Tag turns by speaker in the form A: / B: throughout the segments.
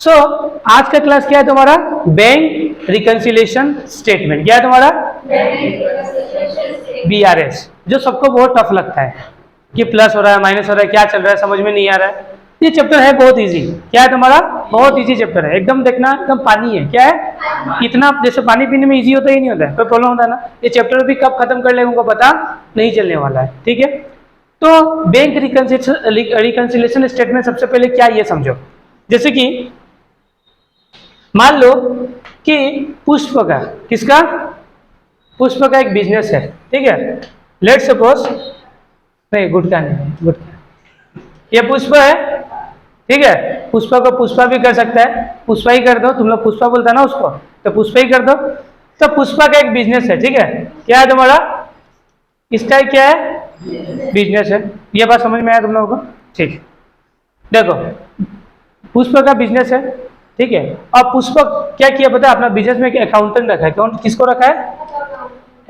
A: आज का क्लास क्या है तुम्हारा? Bank reconciliation statement. क्या है तुम्हारा? BRS, जो सबको बहुत टफ लगता है कि प्लस हो रहा है माइनस हो रहा है, क्या चल रहा है, समझ में नहीं आ रहा है। ये चैप्टर है बहुत इजी। क्या है तुम्हारा? बहुत इजी चैप्टर है, एकदम देखना, एकदम पानी है। क्या है? इतना जैसे पानी पीने में इजी होता ही नहीं होता है, कोई प्रॉब्लम होता है ना। ये चैप्टर भी कब खत्म कर लेंगे उनको पता नहीं चलने वाला है, ठीक है। तो बैंक रिकंसिलिएशन स्टेटमेंट सबसे पहले क्या, ये समझो। जैसे कि मान लो कि पुष्प का, किसका? पुष्प का एक बिजनेस है, ठीक है। लेट सपोज, नहीं गुटका नहीं, गुटका, ये पुष्प है, ठीक है। पुष्पा को पुष्पा भी कर सकता है, पुष्पा ही कर दो, तुम लोग पुष्पा बोलता है ना उसको, तो पुष्पा ही कर दो। तो पुष्पा का एक बिजनेस है, ठीक है। क्या है तुम्हारा? इसका क्या है? बिजनेस है। ये बात समझ में आया तुम लोगों को? ठीक। देखो, पुष्प का बिजनेस है, ठीक है। अब पुष्प क्या किया पता है? अपना बिजनेस में एक अकाउंटेंट रखा है। कौन, किसको रखा है?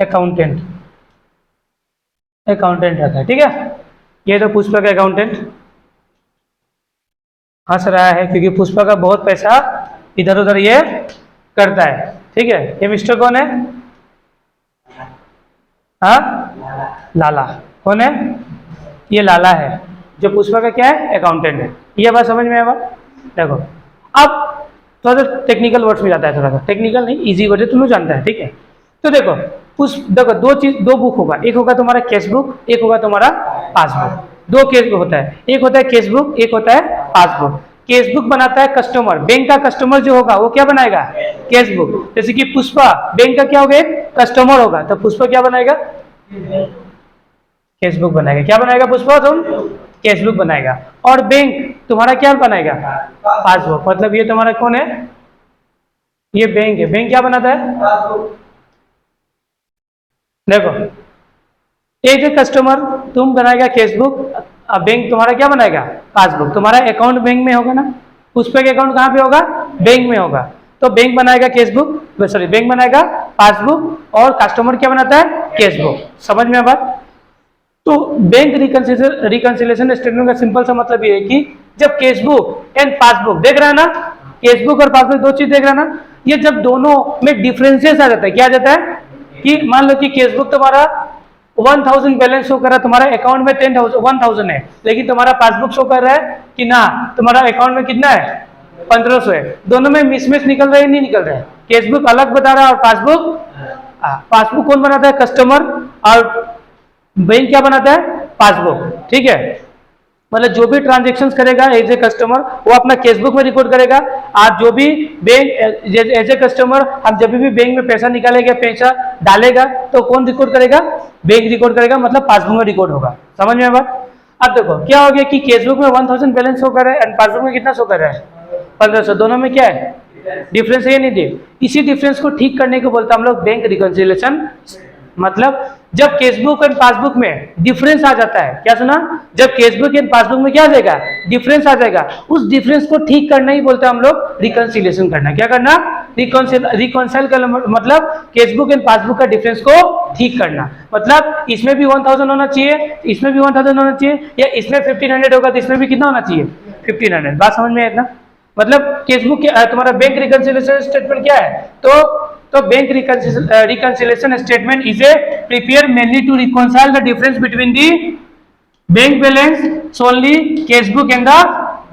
A: अकाउंटेंट, अकाउंटेंट रखा है, ठीक है। ये तो पुष्प का अकाउंटेंट हंस रहा है क्योंकि पुष्पा का बहुत पैसा इधर उधर ये करता है, ठीक है। ये मिस्टर कौन है? हाँ, लाला। कौन है? ये लाला है, जो पुष्पा का क्या है? अकाउंटेंट है। ये बात समझ में आया? देखो, अब थोड़ा सा टेक्निकल वर्ड्स में जाता है, थोड़ा सा टेक्निकल नहीं, इजी वर्ड है, तुम लोग जानता है, ठीक है। तो देखो, देखो दो बुक होगा, एक होगा तुम्हारा कैश बुक, एक होगा तुम्हारा पासबुक। दो केस बुक होता है, एक होता है कैश बुक, एक होता है पासबुक। कैश बुक बनाता है कस्टमर, बैंक का कस्टमर जो होगा वो क्या बनाएगा? Cash book. जैसे कि पुष्पा बैंक का क्या होगा? कस्टमर होगा, तो पुष्पा क्या बनाएगा? कैश बुक बनाएगा। क्या बनाएगा पुष्पा? तुम कैश बुक बनाएगा। और बैंक तुम्हारा क्या बनाएगा? पासबुक। मतलब ये तुम्हारा कौन है? ये बैंक है। बैंक क्या बनाता है? देखो, एक है कस्टमर, तुम बनाएगा कैश बुक, अब बैंक तुम्हारा क्या बनाएगा? पासबुक। तुम्हारा अकाउंट बैंक में होगा ना, पुष्पा का अकाउंट कहाँ पे होगा? बैंक में होगा। तो बैंक बनाएगा कैश बुक, सॉरी बैंक बनाएगा पासबुक, और कस्टमर क्या बनाता है? Cash book. समझ में आ बात? तो बैंक रिकंसिलिएशन स्टेटमेंट का सिंपल सा मतलब ये है कि जब कैश बुक एंड पासबुक, देख रहा है ना, कैश बुक और पासबुक दो चीज देख रहा है ना, ये जब दोनों में डिफरेंसेस आ जाता है, क्या आ जाता है? कि मान लो कि कैश बुक तुम्हारा 1000 बैलेंस शो कर रहा है, तुम्हारा अकाउंट में 10,000 है, लेकिन तुम्हारा पासबुक शो कर रहा है कि ना तुम्हारा अकाउंट में कितना है? 1500 है। दोनों में मिसमैच निकल रहा है, नहीं निकल रहा है? कैश बुक अलग बता रहा है और पासबुक कौन बनाता है? कस्टमर। और बैंक क्या बनाता है? पासबुक, ठीक है। मतलब जो भी ट्रांजेक्शंस करेगा एज ए कस्टमर वो अपना कैश बुक में रिकॉर्ड करेगा, और जो भी बैंक एज ए कस्टमर हम जब भी बैंक में पैसा निकालेगा, पैसा डालेगा, तो कौन रिकॉर्ड करेगा? बैंक रिकॉर्ड करेगा, मतलब पासबुक में रिकॉर्ड होगा। समझ में बात? अब देखो क्या हो गया कि कैश बुक में 1000 बैलेंस शो कर रहा है एंड पासबुक में कितना शो कर रहा है? 1500। दोनों में क्या है? डिफरेंस है या नहीं दे? इसी डिफरेंस को ठीक करने को बोलते हैं हम लोग बैंक रिकंसिलिएशन। मतलब जब केसबुक एंड पासबुक में डिफरेंस आ जाता है, क्या सुना? जब केसबुक एंड पासबुक में क्या आ जाएगा? डिफरेंस आ जाएगा। उस डिफरेंस को ठीक करना ही बोलते हैं हम लोग रिकंसिलिएशन करना। क्या करना? रिकंसाइल करना, मतलब केसबुक एंड पासबुक का डिफरेंस को ठीक करना। मतलब इसमें भी 1000 होना चाहिए, इसमें भी 1000 होना चाहिए, या इसमें 1500 होगा तो इसमें भी कितना होना चाहिए? 1500। बात समझ में आया ना? मतलब केसबुक तुम्हारा बैंक रिकंसिलिएशन स्टेटमेंट क्या है? तो bank reconciliation statement is a prepare mainly to reconcile the difference between the bank balance so only cash book and the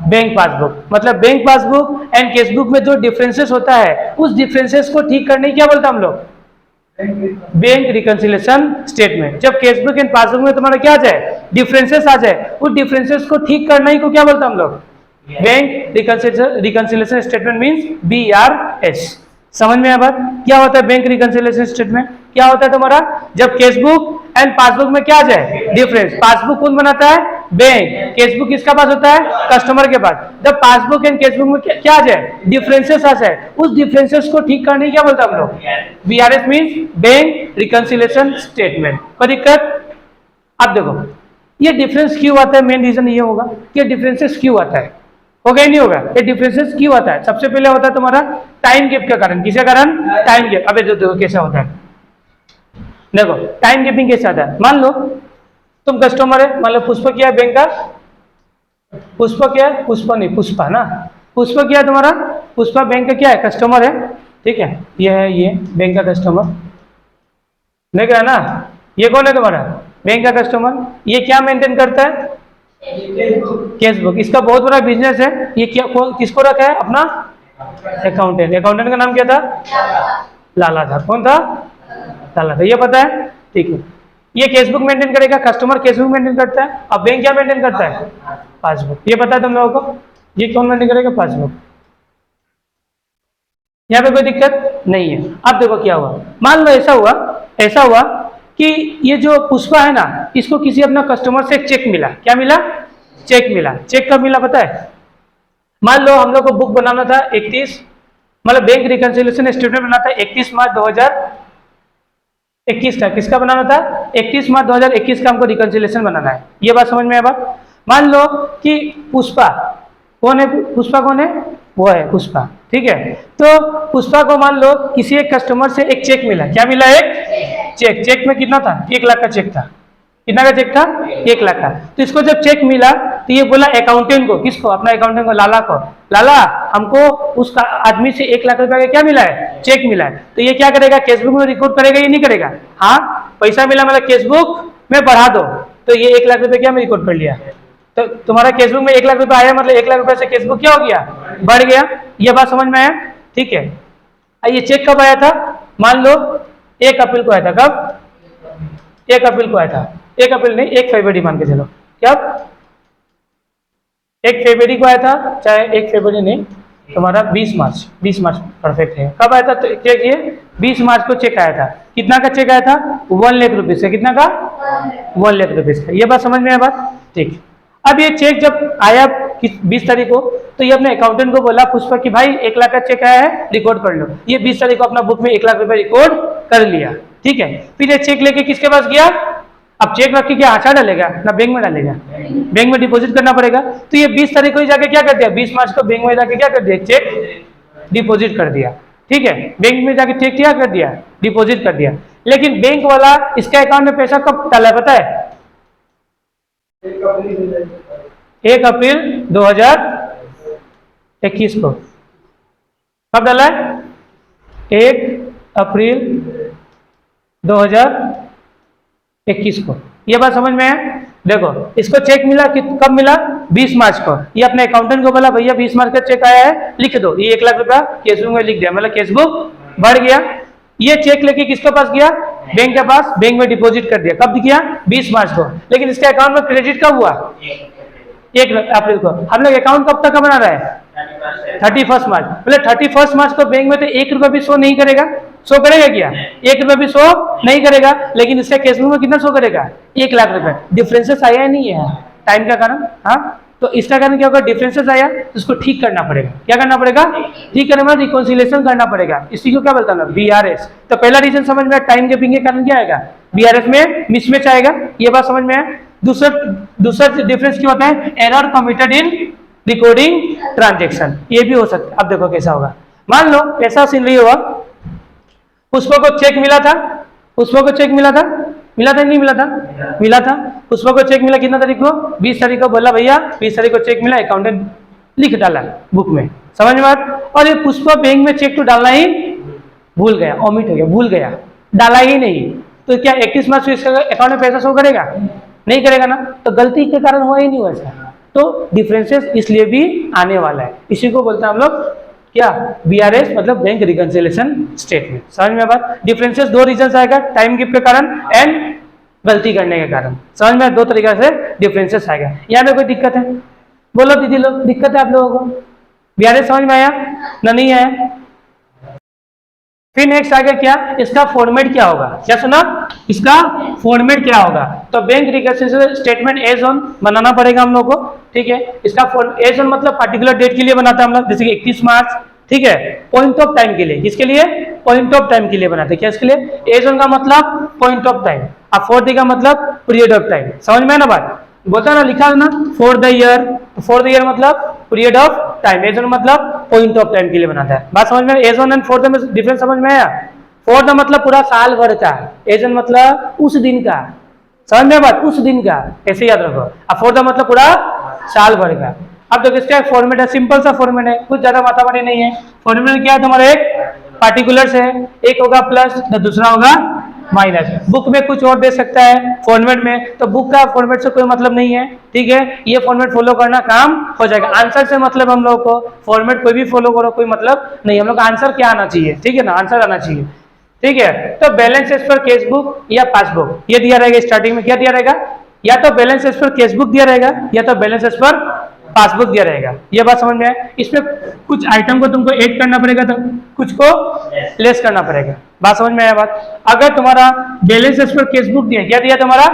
A: bank passbook. मतलब bank passbook and cash book में जो differences होता है, उस differences को ठीक करने क्या बोलते हैं हम लोग? Bank reconciliation statement. जब कैश बुक एंड पासबुक में तुम्हारा क्या आ जाए? डिफरेंसेस आ जाए, उस डिफरेंसेस को ठीक करना ही को क्या बोलते हैं हम लोग? Bank reconciliation statement means BRS। समझ में आया बात? क्या होता है बैंक रिकंसिलिएशन स्टेटमेंट? क्या होता है तुम्हारा? जब कैश बुक एंड पासबुक में क्या आ जाए? डिफरेंस। पासबुक कौन बनाता है? बैंक। कैश बुक किसका पास होता है? कस्टमर के पास। जब पासबुक एंड कैश बुक में क्या आ जाए? डिफरेंसेस आ जाए, उस डिफरेंसेस को ठीक करने क्या बोलते हैं हम लोग? BRS means bank reconciliation statement. कोई दिक्कत? अब देखो ये डिफरेंस क्यों आता है, मेन रीजन ये होगा कि डिफरेंसेस क्यों आता है। होगा ही नहीं होगा? ये डिफरेंसेस क्यों आता है? सबसे पहले होता है तुम्हारा टाइम गैप के कारण। किसके कारण? Time gap. अबे जो देखो कैसा होता है, देखो टाइम गैपिंग कैसे आता है। मान लो तुम कस्टमर है, मान लो पुष्प क्या है बैंक का? पुष्प क्या है? पुष्प नहीं, पुष्पा ना। पुष्प क्या है तुम्हारा? पुष्पा बैंक का क्या है, कस्टमर है, ठीक है, ये है ये बैंक का कस्टमर, देख रहा है ना, ये कौन है तुम्हारा बैंक का कस्टमर, ये क्या मेंटेन करता है, कैश बुक, इसका बहुत बड़ा बिजनेस है, ये क्या किसको रखा है, अपना अकाउंटेंट, अकाउंटेंट का नाम क्या था, लाला था, कौन था, लाला था, ये पता है, ठीक है, ये कैश बुक मेंटेन करेगा, कस्टमर कैश बुक मेंटेन करता है, अब बैंक क्या मेंटेन करता है, पासबुक, ये पता है तुम लोगों को, ये कौन मेंटेन करेगा, पासबुक, यहाँ पे कोई दिक्कत नहीं है। अब देखो क्या हुआ, मान लो ऐसा हुआ कि ये जो पुष्पा है ना, इसको किसी अपना कस्टमर से एक चेक मिला, क्या मिला, चेक मिला, चेक कब मिला पता है, मान लो हम लोग को बुक बनाना था 31, मतलब बैंक रिकंसिलिएशन स्टेटमेंट बनाना था 31 मार्च 2021 का, किसका बनाना था, 31 मार्च 2021 का हमको रिकंसिलिएशन बनाना है, ये बात समझ में आया बात। मान लो कि पुष्पा कौन है, पुष्पा कौन है, वो है पुष्पा, ठीक है, तो पुष्पा को मान लो किसी एक कस्टमर से एक चेक मिला, क्या मिला, एक चेक में कितना था, 1 लाख का चेक था, कितना का चेक था, 1 लाख का, तो इसको जब चेक मिला तो ये बोला अकाउंटेंट को, किसको, अपना अकाउंटेंट को, लाला को, लाला हमको उस आदमी से 1 लाख रुपए का क्या मिला है, चेक मिला है, तो ये क्या करेगा, केसबुक में रिकॉर्ड करेगा या नहीं करेगा, हाँ पैसा मिला मतलब केसबुक में बढ़ा दो, तो ये 1 लाख रुपए क्या मैं रिकॉर्ड कर लिया, तो तुम्हारा केसबुक में 1 लाख रुपए आया, मतलब 1 लाख रुपए से केसबुक क्या हो गया, बढ़ गया, ये बात समझ में आया, ठीक है। ये चेक कब आया था, मान लो 1 अप्रैल को आया था, कब, 1 अप्रैल को आया था, 1 अप्रैल नहीं 1 फरवरी मान के चलो, क्या 1 फरवरी को आया था, चाहे 1 फरवरी नहीं, तुम्हारा 20 मार्च परफेक्ट है, कब आया था, तो चेक ये 20 मार्च को चेक आया था, कितना का चेक आया था, 1 लाख रुपीज का, कितना का, 1 लाख रुपीज का, ये बात समझ में आया बात, ठीक। अब ये चेक जब आया 20 तारीख को, तो ये अपने अकाउंटेंट को बोला पुष्पा कि भाई 1 लाख का चेक आया है, रिकॉर्ड कर लो, ये 20 तारीख को अपना बुक में 1 लाख रुपए रिकॉर्ड कर लिया, ठीक है, फिर ये चेक लेके किसके पास गया, अब चेक रख के क्या आचार डालेगा ना, बैंक में डालेगा, बैंक में डिपॉजिट करना पड़ेगा, तो ये 20 तारीख को ही जाके क्या कर दिया, 20 मार्च को बैंक में जाके क्या कर दिया, चेक डिपॉजिट कर दिया, ठीक है, बैंक में जाके चेक क्या कर दिया, डिपॉजिट कर दिया, लेकिन बैंक वाला इसके अकाउंट में पैसा कब डाला है पता है, 1 अप्रैल 2021 को, कब डाला है, 1 अप्रैल 2021 को, ये बात समझ में है। देखो इसको चेक मिला कि कब मिला, 20 मार्च को, ये अपने अकाउंटेंट को बोला भैया 20 मार्च का चेक आया है, लिख दो, ये 1 लाख रुपया केसबुक में लिख दिया, मतलब केसबुक बढ़ गया, ये चेक लेके किसके पास गया, बैंक के पास, बैंक में डिपॉजिट कर दिया, कब किया, 20 मार्च को, लेकिन इसके अकाउंट में क्रेडिट कब हुआ, 1 अप्रैल को, हम लोग अकाउंट कब तक का बना रहा है, 31 मार्च, मतलब 31 मार्च को बैंक में तो 1 रुपया भी शो नहीं करेगा, शो करेगा क्या, 1 रुपया भी शो नहीं करेगा, लेकिन इसका केसबुक में कितना शो करेगा, 1 लाख रुपए, डिफरेंसेस आया नहीं है टाइम का कारण, हाँ, तो इसका कारण क्या होगा, डिफरेंसेस आया तो उसको ठीक करना पड़ेगा, क्या करना पड़ेगा, ठीक करने में रिकॉन्सिलिएशन करना पड़ेगा, इसी को क्या बोलता है BRS, तो पहला रीजन समझ में, टाइम गैपिंग के कारण क्या आएगा, BRS में मिसमैच आएगा, ये बात समझ में आया। दूसरा डिफरेंस क्या होता है, error committed in recording transaction, ये भी हो सकता है। अब देखो कैसा होगा, मान लो ऐसा सीनरी हुआ, पुष्पा को चेक मिला था, नहीं मिला था, मिला था, पुष्पा को चेक मिला कितना तारीख को, 20 तारीख को, बोला भैया 20 तारीख को चेक मिला, अकाउंटेंट लिख डाला बुक में, समझ में बात, और ये पुष्पा बैंक में चेक तो डालना ही भूल गया, ओमिट हो गया, भूल गया, डाला ही नहीं, तो क्या 31 मार्च को इसका अकाउंट में पैसा शो करेगा, नहीं करेगा ना, तो गलती के कारण हुआ ही नहीं वैसा, तो डिफरेंसेस इसलिए भी आने वाला है, इसी को बोलते हैं हम लोग क्या, BRS मतलब बैंक रिकंसिलिएशन स्टेटमेंट, समझ में बात, डिफरेंसेस 2 रीजन आएगा, टाइम गिफ्ट के कारण एंड गलती करने के कारण, समझ में 2 तरीके से डिफरेंसेस आएगा। यहाँ में कोई दिक्कत है, बोलो दीदी लोग, दिक्कत है आप लोगों को, BRS समझ में आया ना, नहीं आया, फिर नेक्स्ट आगे क्या, इसका फॉर्मेट क्या होगा, क्या सुना, इसका फॉर्मेट क्या होगा, तो bank reconciliation statement as on बनाना पड़ेगा हम लोग को, ठीक है, इसका एज ऑन मतलब पर्टिकुलर डेट के लिए बनाता है हम लोग, जैसे कि 31 मार्च, ठीक है, पॉइंट ऑफ टाइम के लिए, किसके लिए, पॉइंट ऑफ टाइम के लिए बनाते हैं, क्या इसके लिए, एज ऑन का मतलब पॉइंट ऑफ टाइम, अब फॉर द का मतलब पीरियड ऑफ टाइम, समझ में ना बात, बोलता ना, लिखा है ना for the year, for the year मतलब period of time, as on मतलब पॉइंट ऑफ टाइम के लिए बनाता है, बात समझ में, as on and for the में डिफरेंस समझ में आया, फॉर द मतलब पूरा साल भर का, एज ऑन मतलब उस दिन का, समझ में बात, उस दिन का, ऐसे याद रखो, अब फॉर द मतलब पूरा साल भर का, अब देखो इसका फॉर्मेट है, सिंपल सा फॉर्मेट है, कुछ ज्यादा माथामारी नहीं है। फॉर्मेट क्या है तुम्हारा, एक पार्टिकुलर्स है, एक होगा प्लस तो दूसरा होगा माइनस। बुक में कुछ और दे सकता है फॉर्मेट में, तो बुक का फॉर्मेट से कोई मतलब नहीं है, ठीक है। ये फॉर्मेट फॉलो करना काम हो जाएगा। आंसर से मतलब हम लोग को, फॉर्मेट कोई भी फॉलो करो कोई मतलब नहीं, हम लोग का आंसर क्या आना चाहिए, ठीक है ना, आंसर आना चाहिए, ठीक है। तो balance as per cash book या पासबुक ये दिया रहेगा। स्टार्टिंग में क्या दिया रहेगा, या तो balance as per cash book दिया रहेगा या तो बैलेंस एज पर पासबुक दिया रहेगा। ये बात समझ में आए। इसमें कुछ आइटम को तुमको ऐड करना पड़ेगा तो कुछ को लेस करना पड़ेगा। बात समझ में आया बात। अगर तुम्हारा balance as per cash book दिया, क्या दिया तुम्हारा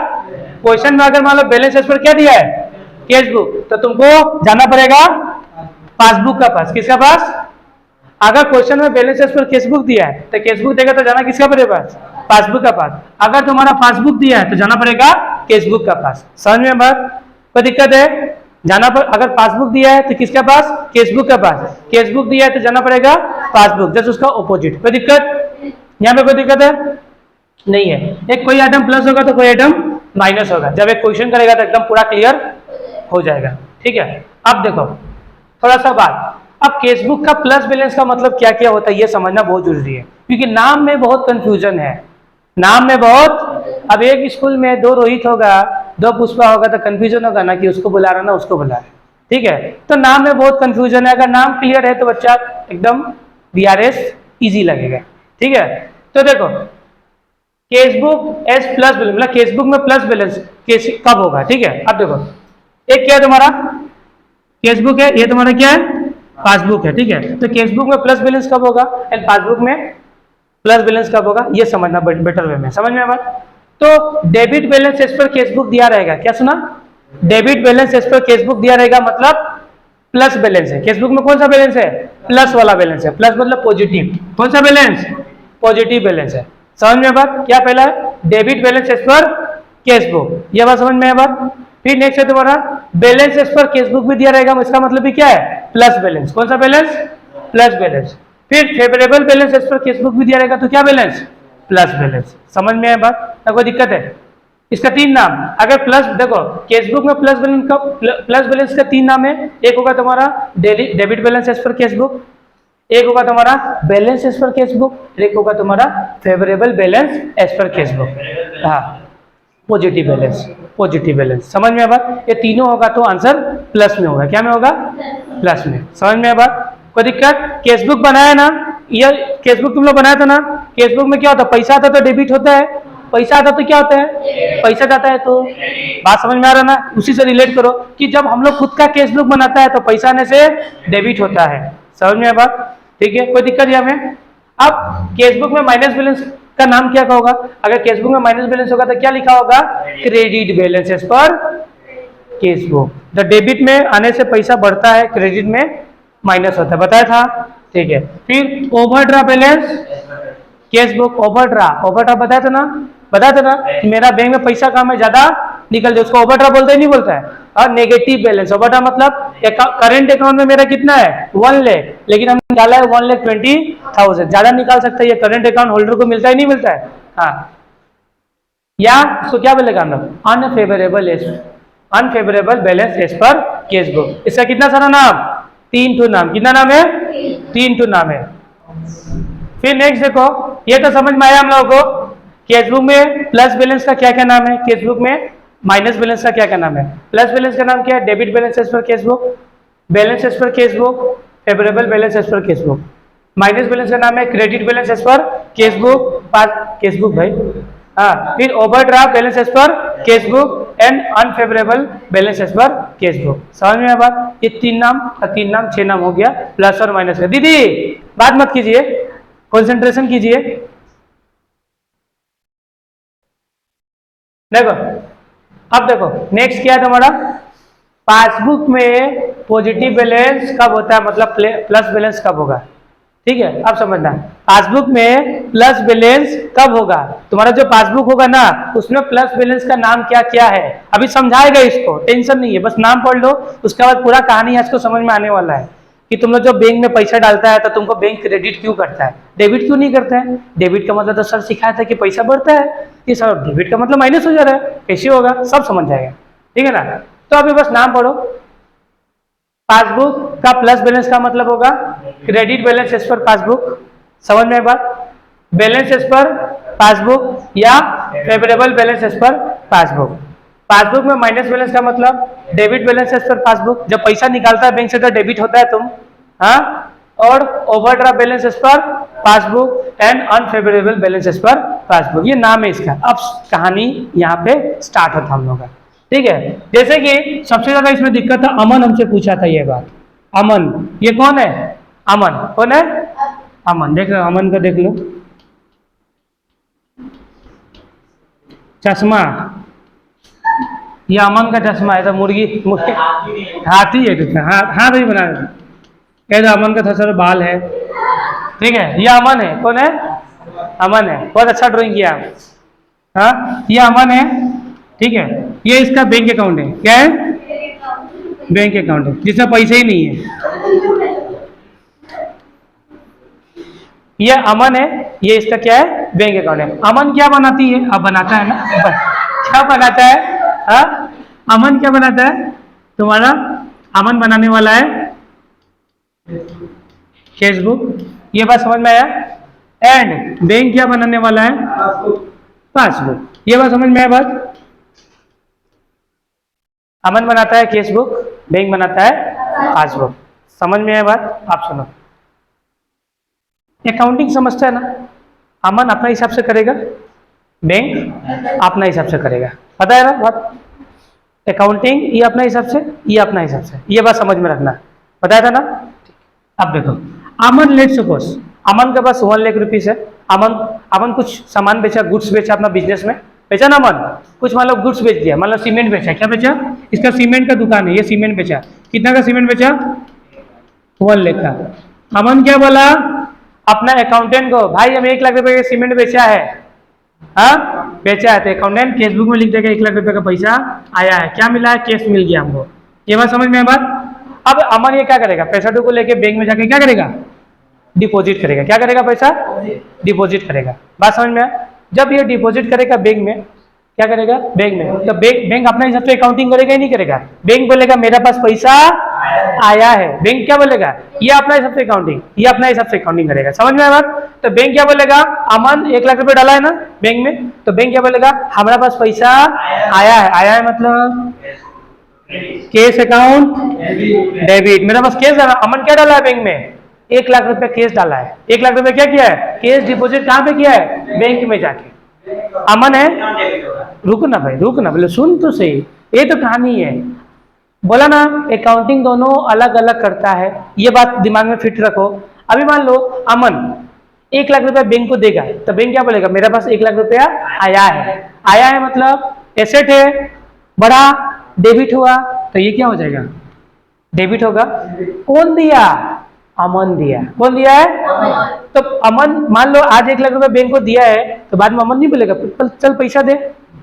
A: क्वेश्चन में, अगर मान लो बैलेंस एज पर क्या दिया है केस बुक, तो तुमको जाना पड़ेगा पासबुक का पास। किसका पास, अगर क्वेश्चन में balance as per cash book दिया है तो केस बुक देगा तो जाना किसका पड़ेगा, पासबुक का पास। अगर तुम्हारा पासबुक दिया है तो जाना पड़ेगा केस बुक का पास। समझ में बात, कोई दिक्कत है, जाना पर, अगर पासबुक दिया है तो किसका पास, केसबुक का पास। केसबुक दिया है तो जाना पड़ेगा पासबुक, जैसे उसका ऑपोजिट। कोई दिक्कत, यहाँ पे कोई दिक्कत है नहीं है। एक कोई आइटम प्लस होगा तो कोई आइटम माइनस होगा। जब एक क्वेश्चन करेगा तो एकदम पूरा क्लियर हो जाएगा, ठीक है। अब देखो थोड़ा सा बात, अब केसबुक का प्लस बैलेंस का मतलब क्या क्या होता है ये समझना बहुत जरूरी है, क्योंकि नाम में बहुत कंफ्यूजन है, नाम में बहुत। अब एक स्कूल में 2 रोहित होगा, 2 पुष्पा होगा तो कंफ्यूजन होगा ना कि उसको बुला रहा ना उसको बुला रहा, ठीक है। तो नाम में बहुत कंफ्यूजन है। अगर नाम क्लियर है तो बच्चा एकदम बीआरएस इजी लगेगा, ठीक है। तो देखो केसबुक एस प्लस बैलेंस, मतलब केसबुक में प्लस बैलेंस केस कब होगा, ठीक है। अब देखो एक क्या है तुम्हारा केसबुक है, ये तुम्हारा क्या है पासबुक है, ठीक है। तो केसबुक में प्लस बैलेंस कब होगा एंड पासबुक में प्लस बैलेंस कब होगा, ये समझना बेटर वे में, समझ में आया। तो debit balance as per cashbook दिया रहेगा, क्या सुना, debit balance as per cashbook दिया रहेगा, मतलब प्लस बैलेंस है। केसबुक में कौन सा बैलेंस है, प्लस वाला बैलेंस है। प्लस मतलब पॉजिटिव, कौन सा बैलेंस, पॉजिटिव बैलेंस है। समझ में बात, क्या पहला है debit balance as per cashbook, ये बात समझ में आया बात। फिर नेक्स्ट है तुम्हारा बैलेंस एज पर केसबुक भी दिया रहेगा, इसका मतलब भी क्या है प्लस बैलेंस, कौन सा बैलेंस, प्लस बैलेंस। फिर favourable balance as per cashbook भी दिया रहेगा तो क्या बैलेंस, प्लस बैलेंस। समझ में आया बात ना, कोई दिक्कत है। इसका 3 नाम, अगर प्लस देखो केसबुक में प्लस बैलेंस का, प्लस बैलेंस का 3 नाम है। एक होगा तुम्हारा debit balance as per cashbook, एक होगा तुम्हारा बैलेंस एज पर केसबुक, एक होगा तुम्हारा favourable balance as per cashbook, हाँ पॉजिटिव बैलेंस, पॉजिटिव बैलेंस। समझ में आया बात, ये तीनों होगा तो आंसर प्लस में होगा, क्या में होगा, प्लस में। समझ में आया बात, कोई दिक्कत। केसबुक बनाया ना, ये केसबुक तुम लोग बनाया था ना, केसबुक में क्या होता है, पैसा आता तो डेबिट होता है, पैसा आता तो क्या होता है, पैसा जाता है तो, बात समझ में आ रहा ना। उसी से रिलेट करो कि जब हम लोग खुद का केसबुक बनाता है तो पैसा आने से डेबिट होता है। समझ में आया बात, ठीक है, कोई दिक्कत यहाँ में। अब केसबुक में माइनस बैलेंस का नाम क्या होगा, अगर केसबुक में माइनस बैलेंस होगा तो क्या लिखा होगा, credit balance as per cashbook. The debit में आने से पैसा बढ़ता है, क्रेडिट में माइनस होता है, बताया था, ठीक है। फिर ओवरड्रा बैलेंस केसबुक, ओवरड्रा बताया था ना कि मेरा बैंक में पैसा कम है ज्यादा निकल जाए, उसको ओवरड्रा बोलता ही नहीं बोलता है। और नेगेटिव बैलेंस, ओवरड्रा मतलब करंट अकाउंट में मेरा कितना है 1 लाख, लेकिन हमने निकाला है 1,20,000, ज्यादा निकाल सकता है, ये करंट अकाउंट होल्डर को मिलता ही नहीं मिलता है, हाँ। या उसको क्या बोलेगा हम लोग, unfavourable balance as per cashbook. इसका कितना सारा नाम, 3 ठो नाम, कितना नाम है 3 ठो नाम है। फिर नेक्स्ट देखो, ये तो समझ में आया हम लोगों को केसबुक में प्लस बैलेंस का क्या क्या नाम है, केसबुक में माइनस बैलेंस का क्या क्या नाम है। प्लस बैलेंस का नाम क्या है, debit balance as per cashbook, balance as per cashbook, favourable balance as per cashbook. Minus balance का नाम है credit balance as per cashbook, cashbook भाई, हाँ। फिर overdraft balance as per cashbook and unfavourable balance as per cashbook. समझ में आया बात, ये 3 नाम 6 नाम हो गया प्लस और माइनस का। दीदी बात मत कीजिए, कंसंट्रेशन कीजिए। देखो अब देखो नेक्स्ट क्या है तुम्हारा, पासबुक में पॉजिटिव बैलेंस कब होता है, मतलब प्लस बैलेंस कब होगा, ठीक है। अब समझना पासबुक में प्लस बैलेंस कब होगा, तुम्हारा जो पासबुक होगा ना उसमें प्लस बैलेंस का नाम क्या क्या है, अभी समझाएगा, इसको टेंशन नहीं है, बस नाम पढ़ लो, उसके बाद पूरा कहानी आज को समझ में आने वाला है कि तुम लोग जो बैंक में पैसा डालता है तो तुमको बैंक क्रेडिट क्यों करता है, डेबिट क्यों नहीं करता है। डेबिट का मतलब तो सर सिखाया था कि पैसा बढ़ता है, ये सर डेबिट का मतलब माइनस हो जा रहा है, कैसे होगा, सब समझ जाएगा, ठीक है ना। तो अभी बस नाम पढ़ो, पासबुक का प्लस बैलेंस का मतलब होगा credit balance as per passbook. समझ में बात? बैलेंस एज पर पासबुक या favourable balance as per passbook. Passbook में माइनस बैलेंस का मतलब debit balance as per passbook, जब पैसा निकालता है बैंक से तो डेबिट होता है तुम, हाँ। और overdraft balance as per passbook and unfavourable balance as per passbook, ये नाम है इसका। अब कहानी यहाँ पे स्टार्ट होता हम लोग का, ठीक है। जैसे कि सबसे ज्यादा इसमें दिक्कत था, अमन हमसे पूछा था ये बात। अमन, ये कौन है? अमन कौन है? अमन, देख लो अमन का, देख लो चश्मा, ये अमन का चश्मा है। तो मुर्गी हाथी है, हाथ भी बना कहते अमन का थोड़ा सा बाल है, ठीक है। ये अमन है, कौन है? अमन है, बहुत अच्छा ड्राइंग किया। हाँ, ये अमन है, ठीक है। ये इसका बैंक अकाउंट है, क्या है? बैंक अकाउंट है जिसमें पैसे ही नहीं है। ये अमन है, ये इसका क्या है? बैंक अकाउंट है। अमन क्या बनाती है? अब बनाता है ना, क्या बनाता है? हाँ, अमन क्या बनाता है तुम्हारा? अमन बनाने वाला है फेसबुक, ये बात समझ में आया। एंड बैंक क्या बनाने वाला है? पासबुक, ये बात समझ में आया बात। अमन बनाता है केसबुक, बैंक बनाता है पासबुक, समझ में आया बात। आप सुनो, अकाउंटिंग समझता है ना। अमन अपना हिसाब से करेगा, बैंक अपना हिसाब से करेगा, पता है ना बात। अकाउंटिंग ये अपना हिसाब से, ये अपना हिसाब से, ये बात समझ में रखना, बताया था ना। अब देखो, अमन लेट सपोज अमन के पास 1 लाख रुपीज है। अमन कुछ सामान बेचा, गुड्स बेचा अपना बिजनेस में, बेचा ना अमन कुछ, मान लो गुड्स बेच दिया, मान लो सीमेंट बेचा। क्या बेचा? इसका सीमेंट का दुकान है, ये सीमेंट बेचा। कितना का सीमेंट बेचा? 1 लाख का। अमन क्या बोला अपना अकाउंटेंट को, भाई हम 1 लाख रुपए का सीमेंट बेचा है। हाँ, बेचा है। तो अकाउंटेंट केसबुक में लिख देगा 1 लाख रुपए का पैसा आया है, क्या मिला है? केस मिल गया हमको। ये बात समझ में है बात। अब अमन ये क्या करेगा? पैसा को लेके बैंक में जाके क्या करेगा? डिपॉजिट करेगा। क्या करेगा? पैसा डिपॉजिट करेगा। बात समझ में आया। जब ये डिपॉजिट करेगा बैंक में, क्या करेगा? बैंक में, तो बैंक अपने हिसाब से अकाउंटिंग करेगा ही नहीं करेगा? बैंक बोलेगा मेरे पास पैसा आया है। बैंक क्या बोलेगा? ये अपना हिसाब से अकाउंटिंग, ये अपना हिसाब से अकाउंटिंग करेगा। समझ में आया बात। तो बैंक क्या बोलेगा? अमन 1 लाख रुपए डाला है ना बैंक में, तो बैंक क्या बोलेगा? हमारे पास पैसा आया है। आया है मतलब केस अकाउंट डेबिट, मेरे पास केस है। अमन क्या डाला है बैंक में? 1 लाख रुपया केस डाला है। 1 लाख रुपया क्या किया है? केस डिपॉजिट कहाँ पे किया है? बैंक में जाके। अमन है, रुक ना भाई, रुक ना, बोले सुन तो सही, ये तो कहानी है। बोला ना अकाउंटिंग दोनों अलग अलग करता है, ये बात दिमाग में फिट रखो। अभी मान लो अमन 1 लाख रुपया बैंक को देगा, तो बैंक क्या बोलेगा? मेरे पास 1 लाख रुपया आया है। आया है मतलब एसेट है, बड़ा डेबिट हुआ, तो ये क्या हो जाएगा? डेबिट होगा। कौन दिया? अमन दिया। कौन दिया है? तो अमन मान लो आज 1 लाख रुपए बैंक को दिया है, तो बाद में अमन नहीं बोलेगा चल पैसा दे,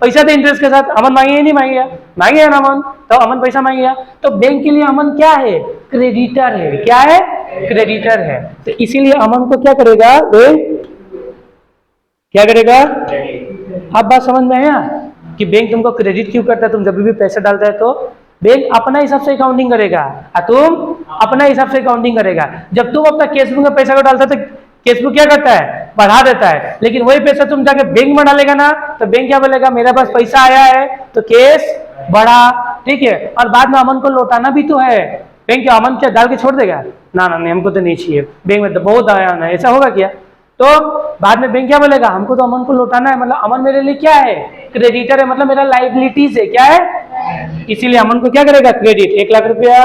A: पैसा दे इंटरेस्ट के साथ। अमन मांगे नहीं मांगेगा? मांगेगा ना अमन, तो अमन पैसा मांगेगा। तो बैंक के लिए अमन क्या है? क्रेडिटर है। क्या है? क्रेडिटर है। तो इसीलिए अमन को क्या करेगा? क्या करेगा? अब बात समझ में आया कि बैंक तुमको क्रेडिट क्यों करता है? तुम जब भी पैसा डालता है तो बैंक अपना हिसाब से अकाउंटिंग करेगा और तुम अपना हिसाब से अकाउंटिंग करेगा। जब तुम अपना केसबुक में पैसा को डालता है तो केसबुक क्या करता है? बढ़ा देता है। लेकिन वही पैसा तुम जाके बैंक में डालेगा ना, तो बैंक क्या बोलेगा? मेरे पास पैसा आया है, तो केस बढ़ा, ठीक है। और बाद में अमन को लौटाना भी तो है। बैंक क्या अमन क्या डाल के छोड़ देगा? ना ना नहीं, हमको तो नहीं चाहिए, बैंक में तो बहुत आया ना, ऐसा होगा क्या? तो बाद में बैंक क्या बोलेगा? हमको तो अमन को लौटाना है, मतलब अमन मेरे लिए क्या है? क्रेडिटर है, मतलब मेरा लाइबिलिटीज है। क्या है? इसीलिए अमन को क्या करेगा? क्रेडिट। 1 लाख रुपया,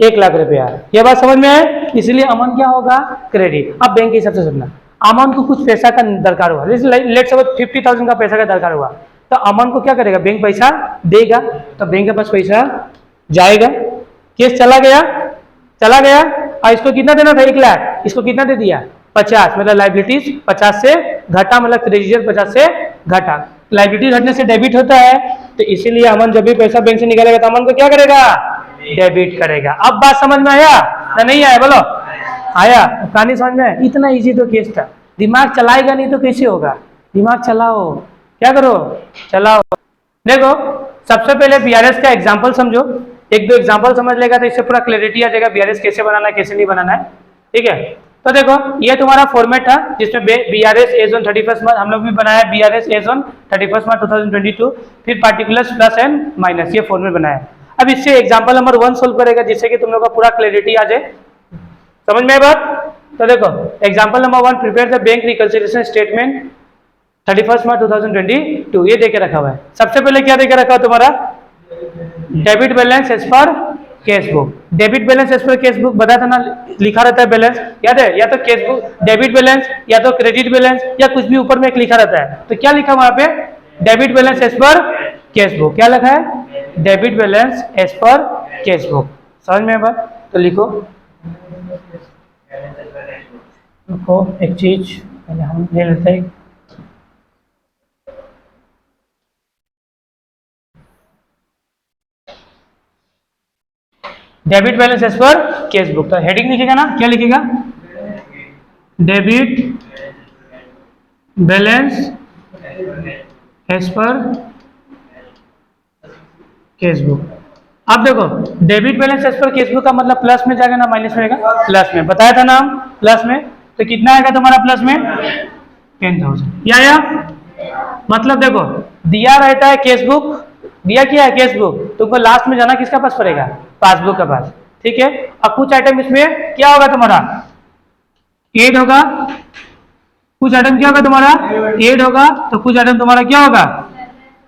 A: 1 लाख रुपया, ये बात समझ में है। इसलिए अमन क्या होगा? क्रेडिट। अब बैंक के हिसाब से सुनना, अमन को कुछ पैसा का दरकार हुआ, लेट्स सपोज 50,000 का पैसा का दरकार हुआ, तो अमन को क्या करेगा? बैंक पैसा देगा, तो बैंक के पास पैसा जाएगा। केस चला गया, चला गया, और इसको कितना देना था? 1 लाख, इसको कितना दे दिया? 50, मतलब लाइबिलिटीज 50 से घटा, मतलब क्रेडिटर 50 से घटा। लाइबिलिटी घटने से डेबिट होता है, तो इसीलिए अमन जब भी पैसा बैंक से निकालेगा तो अमन को क्या करेगा? डेबिट करेगा। अब बात समझ में आया ना? नहीं आया? बोलो आया? कहानी समझ में आया? इतना इजी तो केस था। दिमाग चलाएगा नहीं तो कैसे होगा? दिमाग चलाओ। क्या करो? चलाओ। देखो सबसे पहले बीआरएस का एग्जाम्पल समझो। एक दो एग्जांपल समझ लेगा तो इससे पूरा क्लैरिटी आ जाएगा बीआरएस कैसे बनाना है कैसे नहीं बनाना है। ठीक है, तो देखो ये तुम्हारा फॉर्मेट था जिसमें बीआरएस एज ऑन 31 मार्च, हम लोग भी बनाया बीआरएस एज ऑन 31 मार्च 2022, फिर पार्टिकुलर्स प्लस एंड माइनस, ये फॉर्मेट बनाया। अब इससे एग्जांपल नंबर 1 सोल्व करेगा जिससे कि तुम लोग का पूरा क्लैरिटी आ जाए। समझ में आई बात? तो देखो example number 1, prepare the bank reconciliation statement 31 March 2022, ये देके रखा हुआ है। सबसे पहले क्या देके रखा है तुम्हारा, debit balance as per cash book. Debit balance as per cash book बताया था ना, लिखा रहता है बैलेंस, याद है? या तो कैश बुक डेबिट बैलेंस या तो क्रेडिट बैलेंस या कुछ भी ऊपर में एक लिखा रहता है। तो क्या लिखा वहां पे, debit balance as per cash book. क्या लिखा है, debit balance as per cash book. समझ में बात? तो लिखो एक चीज पहले हम ले लेते हैं, debit balance as per cash book. तो हेडिंग लिखेगा ना, क्या लिखेगा, debit balance as per cash book. अब देखो debit balance as per cash book का मतलब प्लस में जाएगा ना माइनस में आएगा? प्लस में, बताया था ना हम प्लस में। तो कितना आएगा तुम्हारा प्लस में, 10,000। क्या आया, मतलब देखो दिया रहता है कैश बुक, दिया क्या है कैश बुक, तुमको लास्ट में जाना किसका पास पड़ेगा, पासबुक का पास। ठीक है, अब कुछ आइटम इसमें क्या होगा तुम्हारा, एड होगा, कुछ आइटम क्या होगा तुम्हारा, एड होगा, तो कुछ आइटम तुम्हारा क्या होगा,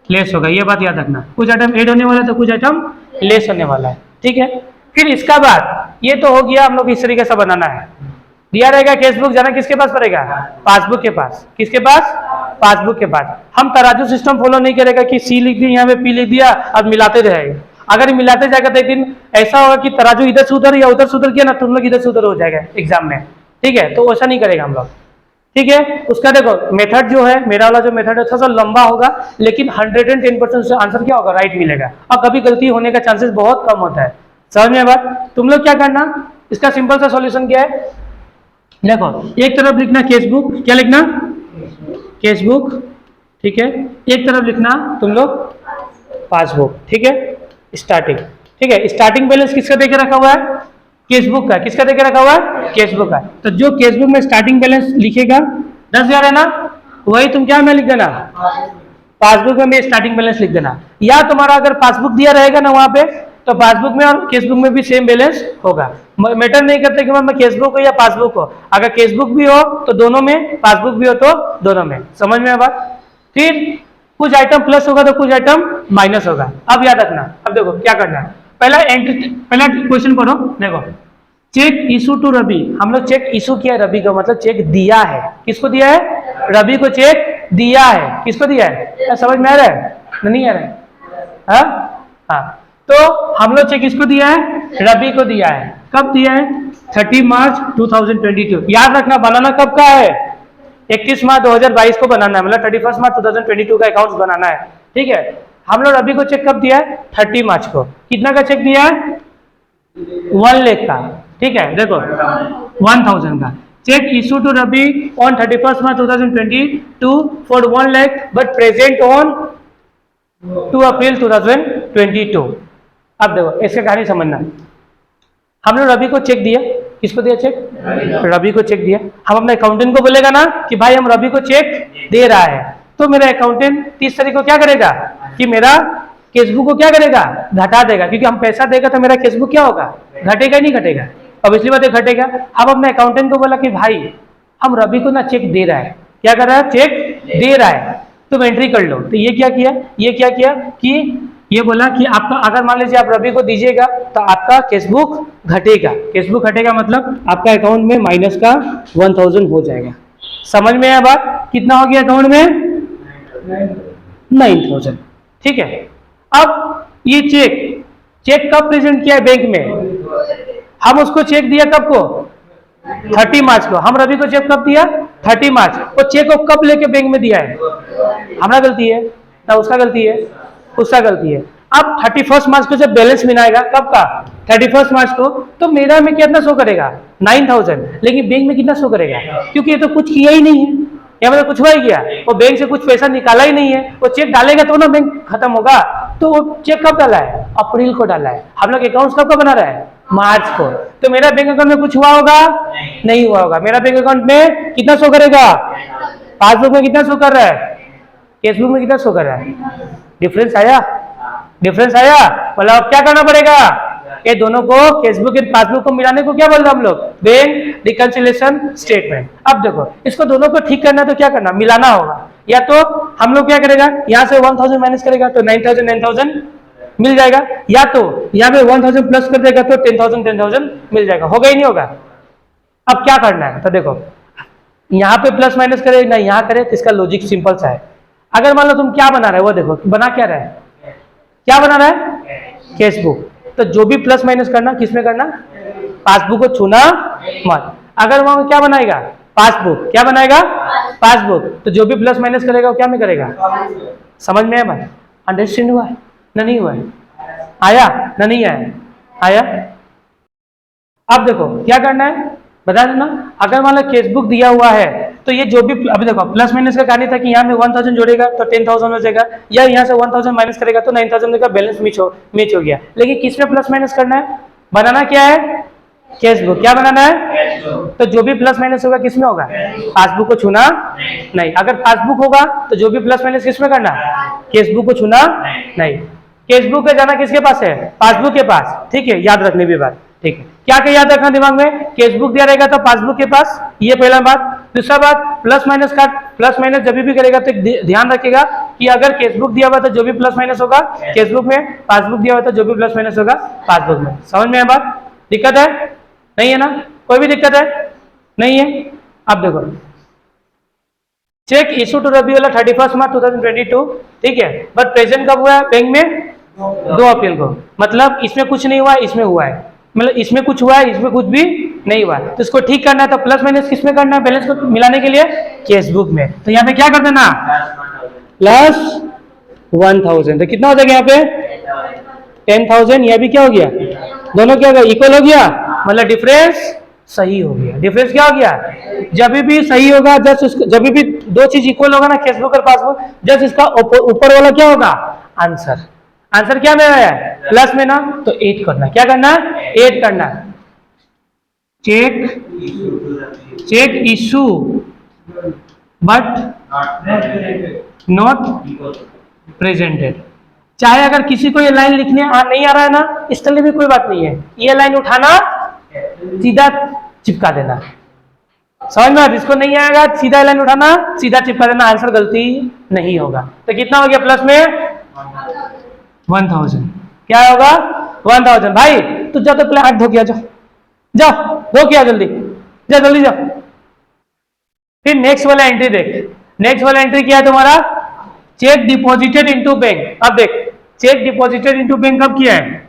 A: लेस होगा। ये बात याद रखना, कुछ आइटम एड होने वाला है तो कुछ आइटम लेस होने वाला है। ठीक है, फिर इसका बाद ये तो हो गया, हम लोग इस तरीके से बनाना है। दिया रहेगा कैश बुक, जाना किसके पास पड़ेगा, पासबुक के पास। किसके पास, पासबुक के पास। हम तराजू सिस्टम फॉलो नहीं करेगा कि सी लिख दिया यहाँ पे पी लिख दिया, अब मिलाते रहेगा। अगर मिलाते जाएगा तो एक दिन ऐसा होगा कि तराजू इधर से उधर या उधर से उधर किया ना, तुम लोग इधर से उधर हो जाएगा एग्जाम में। ठीक है, तो ऐसा नहीं करेगा हम लोग। ठीक है, उसका देखो मेथड जो है, मेरा वाला जो मेथड है थोड़ा सा लंबा होगा, लेकिन 110% से आंसर क्या होगा, राइट मिलेगा। और कभी गलती होने का चांसेस बहुत कम होता है। समझ में बात? तुम लोग क्या करना, इसका सिंपल सा सॉल्यूशन क्या है, देखो एक तरफ लिखना कैश बुक, क्या लिखना, कैश बुक। ठीक है, एक तरफ लिखना तुम लोग पासबुक। ठीक है, स्टार्टिंग। ठीक है, स्टार्टिंग बैलेंस किसका देके रखा हुआ है, कैश बुक का। किसका देके रखा हुआ है, कैश बुक का। तो जो कैश बुक में स्टार्टिंग बैलेंस लिखेगा 10,000 है ना, वही तुम क्या में लिख देना, पासबुक में स्टार्टिंग बैलेंस लिख देना। या तुम्हारा अगर पासबुक दिया रहेगा ना वहां पे, तो पासबुक में और कैश बुक में भी सेम बैलेंस होगा। मैटर नहीं करते कि मैं कैश बुक हो या पासबुक हो, अगर कैश बुक भी हो तो दोनों में, पासबुक भी हो तो दोनों में। समझ में बात? फिर कुछ आइटम प्लस होगा तो कुछ आइटम माइनस होगा। अब याद रखना, अब देखो क्या करना है, पहला एंट्री, पहला क्वेश्चन पढ़ो। देखो चेक इशू टू रवि, हम लोग चेक इशू किया है रवि को, मतलब चेक दिया है। किसको दिया है, रवि को चेक दिया है। किसको दिया है, समझ में आ रहा है, नहीं आ रहा है? हाँ, तो हम लोग चेक किसको दिया है, रवि को दिया है। कब दिया है, 30 मार्च 2022। याद रखना बनाना कब का है, 31 मार्च 2022 को बनाना है, मतलब 31 मार्च 2022 का अकाउंट बनाना है। ठीक है, हम लोग रवि को चेक कब दिया है, 30 मार्च को। कितना का चेक दिया है, 1 लाख का। ठीक है, देखो 1000 का cheque issue to Ravi on 31 March 2022 for 1 lakh but present on 2 April 2022। अब देखो इसका कहानी समझना, हम लोग रवि को चेक दिया, किसको दिया चेक, रवि को चेक दिया। हम अपने अकाउंटेंट को बोलेगा ना कि भाई हम रवि को चेक दे रहा है, तो मेरा अकाउंटेंट 30 तारीख को क्या करेगा कि मेरा केसबुक को क्या करेगा, घटा देगा, क्योंकि हम पैसा देगा तो मेरा केसबुक क्या होगा, घटेगा नहीं घटेगा, अब इसलिए बात घटेगा। हम अपने अकाउंटेंट को बोला कि भाई हम रवि को ना चेक दे रहा है, क्या कर रहा है, चेक दे रहा है, तुम एंट्री कर लो। तो ये क्या किया, ये क्या किया कि ये बोला कि आपका, अगर मान लीजिए आप रवि को दीजिएगा तो आपका केसबुक घटेगा। केसबुक घटेगा मतलब आपका अकाउंट में माइनस का 1000 हो जाएगा। समझ में आया बात, कितना हो गया अकाउंट में, 9000। ठीक है, अब ये चेक कब प्रेजेंट किया है बैंक में, हम उसको चेक दिया कब को, 30 मार्च को। हम रवि को चेक कब दिया, 30 मार्च। वो चेक को कब लेके बैंक में दिया है, हमारा गलती है ना उसका गलती है, उसका गलती है। अब 31 मार्च को जब बैलेंस मिलाएगा, कब का, 31 मार्च को, तो मेरा में कितना शो करेगा, 9000, लेकिन बैंक में कितना शो करेगा, क्योंकि ये तो कुछ किया ही नहीं है, या मतलब कुछ हुआ ही किया, वो बैंक से कुछ पैसा निकाला ही नहीं है। वो चेक डालेगा तो ना बैंक खत्म होगा, तो चेक कब डाला है? अप्रैल को डाला है। हम लोग अकाउंट्स कब का बना रहा है? मार्च को। तो मेरा बैंक अकाउंट में कुछ हुआ होगा? नहीं हुआ होगा। मेरा बैंक अकाउंट में कितना शो करेगा? पासबुक में कितना शो कर रहा है? केसबुक में कितना शो कर रहा है? डिफरेंस आया? डिफरेंस आया? मतलब अब क्या करना पड़ेगा? ये दोनों को, केसबुक और पासबुक को मिलाने को क्या बोल रहे हम लोग? Bank reconciliation statement. अब देखो, इसको दोनों को ठीक करना तो क्या करना? मिलाना होगा। या तो हम लोग क्या करेगा, यहाँ से 1000 माइनस करेगा तो 9000 मिल जाएगा, या तो यहाँ पे 1000 प्लस कर देगा तो 10,000 मिल जाएगा। होगा ही नहीं होगा? अब क्या करना है तो देखो, यहाँ पे प्लस माइनस करे ना यहाँ करे तो इसका लॉजिक सिंपल सा है। अगर मान लो तुम क्या बना रहे हो, वो देखो बना क्या रहा है? क्या बना रहा है? केसबुक। तो जो भी प्लस माइनस करना किसमें करना? पासबुक को छूना मत। अगर वहां क्या बनाएगा? पासबुक। क्या बनाएगा? पासबुक। तो जो भी प्लस माइनस करेगा वो क्या में करेगा? समझ में आया बात? अंडरस्टैंड हुआ है ना? नहीं हुआ है? आया ना? नहीं आया? आया? अब देखो क्या करना है बता देना। अगर मान लो केसबुक दिया हुआ है तो ये जो भी, अभी देखो प्लस माइनस का कहानी था कि यहाँ में 1000 जोड़ेगा तो 10,000 हो जाएगा, या यहाँ से 1000 माइनस करेगा तो 9000 का बैलेंस मिच हो गया। लेकिन किस में प्लस माइनस करना है? बनाना क्या है? केसबुक। क्या बनाना है? तो जो भी प्लस माइनस होगा किस में होगा? पासबुक को छूना नहीं। अगर पासबुक होगा तो जो भी प्लस माइनस किस में करना? केसबुक को छूना नहीं। केसबुक पे जाना किसके पास है? पासबुक के पास। ठीक है, याद रखने भी बात। ठीक है, क्या क्या याद रखना दिमाग में? केसबुक दिया रहेगा तो पासबुक के पास, ये पहला बात। दूसरा बात, प्लस माइनस का, प्लस माइनस जब भी करेगा तो ध्यान रखिएगा कि अगर केसबुक दिया हुआ तो जो भी प्लस माइनस होगा केसबुक में, पासबुक दिया हुआ तो जो भी प्लस माइनस होगा पासबुक में। समझ में है बात? दिक्कत है? नहीं है ना? कोई भी दिक्कत है? नहीं है? अब देखो, चेक इशू टू रवि वाला 31 मार्च 2022, ठीक है, बट प्रेजेंट कब हुआ है बैंक में? 2 अप्रैल को। मतलब इसमें कुछ नहीं हुआ, इसमें हुआ है। मतलब इसमें कुछ हुआ है, इसमें कुछ भी नहीं हुआ। तो इसको ठीक करना है तो प्लस माइनस किस में करना है? बैलेंस को मिलाने के लिए केसबुक में। तो यहाँ पे क्या कर देना? प्लस 1000। तो कितना हो जाएगा यहाँ पे? 10,000। यह भी क्या हो गया? दोनों क्या हो गया? इक्वल हो गया। मतलब डिफरेंस सही हो गया। डिफरेंस क्या हो गया? जब भी सही होगा, जब भी दो चीज इक्वल होगा ना, केसबुक और पासबुक, जस्ट इसका ऊपर वाला क्या होगा? आंसर। आंसर क्या में है? प्लस में ना, तो 8 करना। क्या करना? 8 करना। Cheque issue but not presented. चाहे अगर किसी को ये लाइन लिखने नहीं आ रहा है ना, इसके लिए भी कोई बात नहीं है। ये लाइन उठाना, सीधा चिपका देना। समझ में? इसको नहीं आएगा, सीधा लाइन उठाना, सीधा चिपका देना, आंसर गलती नहीं होगा। तो कितना हो गया प्लस में? 1000। क्या होगा? 1000। भाई तू जा तो पहले हाथ धो के आ, जाओ धो के आ, जल्दी जा, जल्दी जाओ। फिर नेक्स्ट वाला एंट्री देख। नेक्स्ट वाला एंट्री क्या है तुम्हारा? Check deposited into bank. अब देख, चेक डिपॉजिटेड इनटू बैंक कब किया है?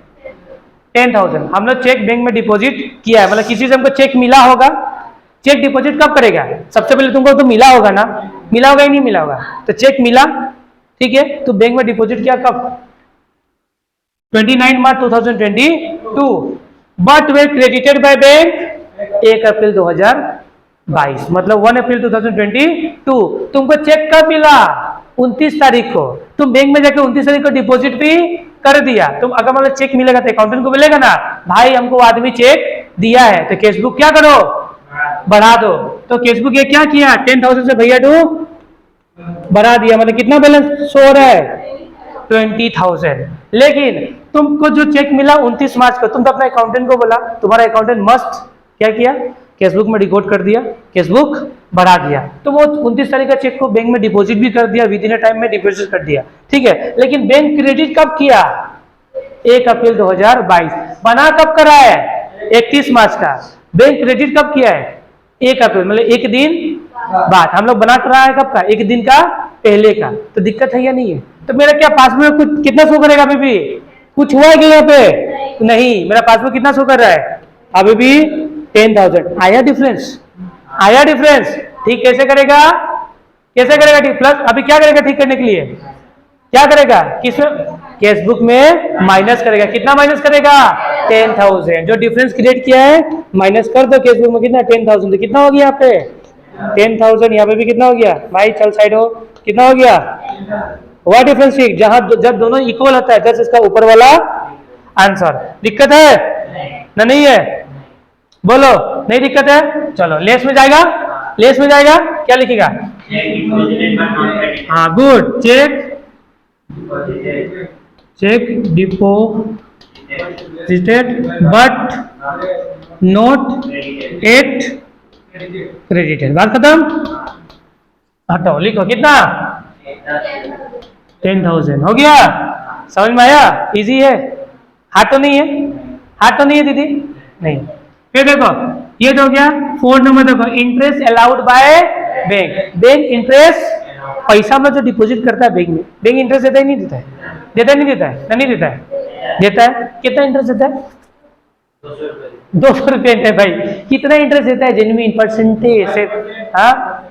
A: 10,000 हम लोग चेक बैंक में डिपॉजिट किया है। मतलब किसी से हमको चेक मिला होगा। चेक डिपॉजिट कब करेगा? सबसे पहले तुमको तो मिला होगा ना, मिला होगा ही नहीं मिला होगा? तो चेक मिला, ठीक है, तो बैंक में डिपॉजिट किया कब? 29 मार्च 2022। But way credited by bank 1 अप्रैल 2022। मतलब 1 अप्रैल 2022। तुमको चेक कब मिला? 29 तारीख को। तुम बैंक में जाके 29 तारीख को डिपॉजिट भी कर दिया। तुम अगर मतलब चेक मिलेगा तो अकाउंटेंट को मिलेगा ना, भाई हमको आदमी चेक दिया है, तो केसबुक क्या करो? बढ़ा दो। तो केसबुक ये क्या किया? 10,000 से भैया 2 बढ़ा दिया। मतलब कितना बैलेंस शो हो रहा है? 20,000। लेकिन तुमको जो चेक मिला 29 मार्च को, तुम तो अपना अकाउंटेंट को बोला, तुम्हारा अकाउंटेंट मस्त क्या किया? केसबुक में डिकोड कर दिया, केसबुक बढ़ा दिया। तो वो 29 तारीख का चेक को बैंक में डिपॉजिट भी कर दिया, विद इन टाइम में डिपॉजिट कर दिया, ठीक है। लेकिन बैंक क्रेडिट कब किया? 1 अप्रैल 2022। बना कब करा है? 31 मार्च का। बैंक क्रेडिट कब किया है? 1 अप्रैल, मतलब एक दिन बाद। हम लोग बना कर रहा है कब का? एक दिन का पहले का। तो दिक्कत है या नहीं है? तो मेरा क्या पासबुक में कुछ कितना शो करेगा? अभी भी कुछ हुआ है क्या यहाँ पे? नहीं, मेरा पासबुक कितना शो कर रहा है? अभी भी 10,000। आया डिफरेंस? आया डिफरेंस? ठीक कैसे करेगा? कैसे करेगा ठीक? प्लस अभी क्या करेगा ठीक करने के लिए? क्या करेगा? किसमें? केसबुक में माइनस करेगा। कितना माइनस करेगा? 10,000। जो डिफरेंस क्रिएट किया है माइनस कर दो। केसबुक में कितना? 10,000। तो कितना हो गया यहाँ पे? 10,000। यहाँ पे भी कितना हो गया? भाई चल साइड हो। कितना हो गया? व्हाट डिफरेंस ठीक, जहां जब दोनों इक्वल होता है जस्ट इसका ऊपर वाला आंसर। दिक्कत है ना? नहीं है? बोलो नहीं दिक्कत है। चलो लेस में जाएगा, लेस में जाएगा क्या लिखेगा? हाँ good. Check deposited but not at credited. बात खत्म, हटाओ लिखो कितना? 10,000 हो गया। समझ में आया? इजी है, हार्ड तो नहीं है? हार्ड तो नहीं है दीदी? नहीं। फिर देखो ये तो हो गया। 4 नंबर देखो, interest allowed by bank. Bank interest, पैसा में जो डिपॉजिट करता है बैंक में, बैंक इंटरेस्ट देता ही नहीं देता है? देता नहीं देता है? नहीं देता है, देता है। कितना इंटरेस्ट देता है? 200 रुपये है भाई। कितना इंटरेस्ट देता है? जेन्युइन परसेंटेज से